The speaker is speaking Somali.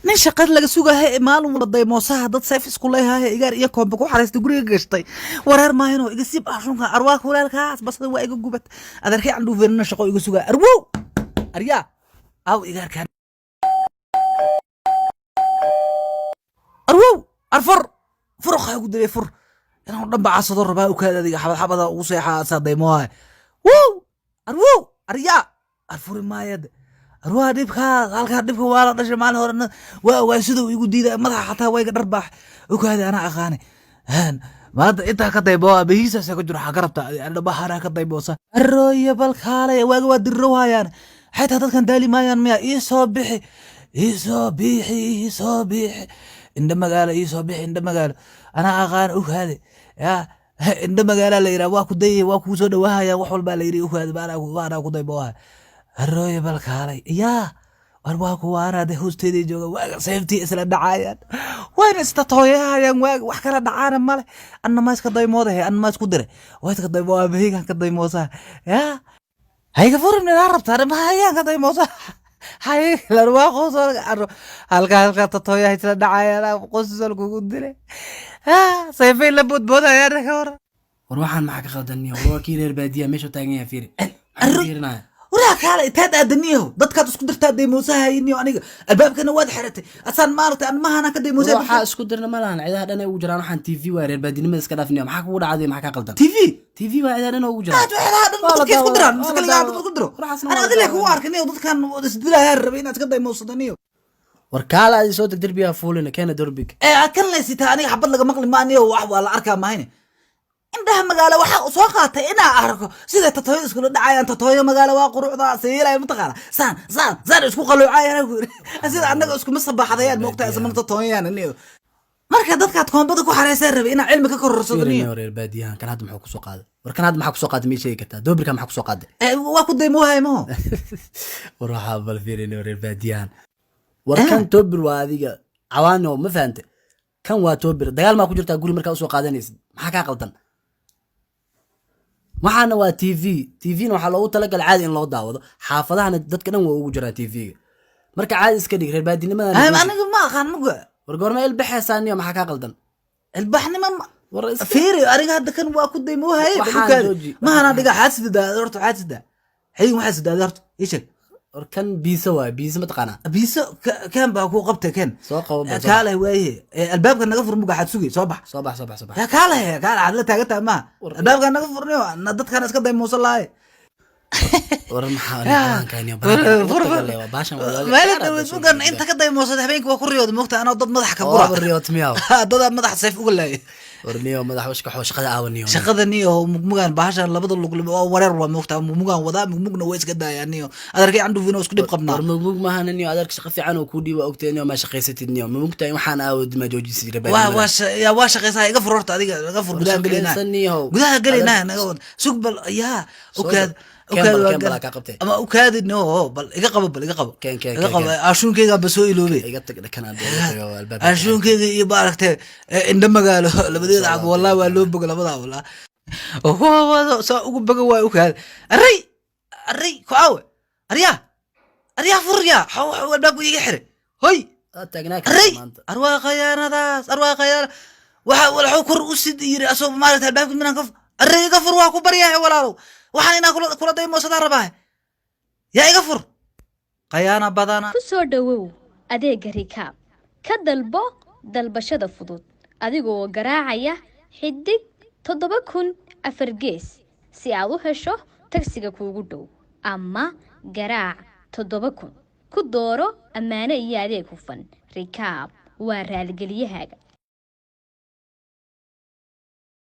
nin shaqad laga sugahay maalin wada moosaha dad sayf isku leeyahay igaar iyo koomba ku xariistay guriga gashtay wareer maahino iga sii baashunka arwaa kulaalkaas basada waa iga gubad adarkay aan dhuufeerna shaqo iga sugaa arwow arya aw igaarkan arwow arfur furqa ugu dabay fur inaan dhanba casado rabaa u kaada adiga xabada ugu seexaa saadaymoha wow arwow arya arfuri maayad arwaa dhibka halka dhibka waa la dhashay maalin horena waa sidoo igu diiday madaxa xataa wayga dharbaax u kaada ana aqaani maanta inta ka daybo abihiisa ka jiro xagarabta dhabaha ka dayboosa arooya bal kaalay waaga waa dirro waayaan xayta dadkan daali maayaan miya soo bixi inda magaalo ana aqaan u kaade ya inda magaalo la yiraahdo waa ku dayay waa ku soo dhawaahaya wax walba la yiri u kaade baana ku daybooha arooya bal kaalay yaa waa ku waanade hoosteedii jooga waaga seeftii isla dhacayaan wayna ista tooyayaan waaga wax kala dhacaana male anna ma iska daymooday anna ma isku diray way iska daymoodaa behiga ka daymoosaa yaa hayga furin ila rabtaa ma hayaan ka daymoosaa hay la ruuqo soo halka tooyahay isla dhacayaan qosol kugu diray seefay la boodboodayaan ka war waxaan maxaa ka khaldaniyo waa kii reer baadiya meesha taagan yahay fiiri ولا كلا تاد أدنيه ضد كات اسكو درت أدي موسى هيني وأنا الباب كان واد حرتي أصلا مالت أنا ما أنا كدي موسى روح اسكو درنا مالان عيدا أنا وجران حن تي في وارير بدي نمس كذا فيني معك ولا عادي معك قلدان تي في وعيدا أنا وجران هذا كيف قدران مسكين قاعد قدره أنا أقول لك هو أركني وضد كان استدلها هربين أتقدر موسى دنيه وركالة هذه صوتك دربيها فولنا كان دربك كان ليس تاني حبط لك مقلي ماني ولا أركان ما هنا عندها مقالة waxa soo qaatay ina arko sida tatooyo isku dhacayaan tatooyo magaalo waa quruxda siilay mutaqala saan isku qaluucayaan sida anaga isku masabaxadayaan moogtaa isman tatooyaan aniyo marka dadka koombada ku xareysay rabay ina cilmi ka kororsado niyo reer baadiyahan kan hadda maxaa ku soo qaaday war kan hadda maxaa ku soo qaaday meeshay kartaa doobirka maxaa ku soo qaaday waa ku deemohay ma waxa bal fiirino reer baadiyahan war kan doobir waa adiga cawaano ma fahamtay kan waa doobir dagaal ma ku jirtaa guri markaa u soo qaadanaysid maxaa ka qaldan waxaana waa TV na waxa loogu talagal caadi in loo daawado xaafadahana dadka dhan waa ugu jiraa TV marka caadi iska dhig reer baadinimada aniga ma aqaan muga war goorma ilbaxaysaaniyo maxaa ka qaldan ilbaxnima fiiri ariga hadda kan waa ku deemohay ma hana dhiga xaasida horta xaasida hay waxa sida horta ishag kan biisa waa biisa ma taqaana biisa kan baa ku qabtay kan soo qabo kaale waaye albaabka naga fur muga xad sugay soo bax ya kaale aad la taagata ma albaabka naga furniyo dadkan iska daymoos laaye war maxaa kaaniyo baashan wala sugan inta ka daymoosad habeenkii waa ku riyooday moogta ana dad madax ka bura riyood miyaa dad madax sayf uga laayay warniyo madax washka shaqada aawaniyo shaqadaniyo mugmugan baashan labada lug oo wareer waa moogta mugmugan wada mugmugna way iska daayaniyo adarkay aan dhufino isku dib qabnaa mugmug ma hananiyo adarka shaqo fiican oo ku dhiiba ogteeniyo ma shaqaysatidniyo mugmugta waxaan aawad ma joojisay rabaa waa shaqaysaa iga furorta adiga iga fur gudaha galina naga wad sugbal yaa okaad ama ukaadi no bal iga qabo ashuunkeyga basoo iloobe ashuunkeyga iyo baaragtay inda magaalo labadeeda cad wallahi waa loo bogo labada wallahi soo ugu bogo waa ukaadi array ku aawe arya furya walbaabku iga xire hoy arwaa khayaanadaas waxa kor u sid yiri asoo maaragtay albaabka minaan ka array iga fur waa ku baryahay walaalow waxaan inaan kula daymoosada rabaa yaa iga fur qayaana badana ku soo dhawow adeega rikaab ka dalbo dalbashada fudud adigoo garaacaya xidig 7004 gees si aad u hesho tagsiga kuugu dhow ama garaac 7000 ku dooro ammaano iyo adeeg hufan rikaab waa raaligelyahaaga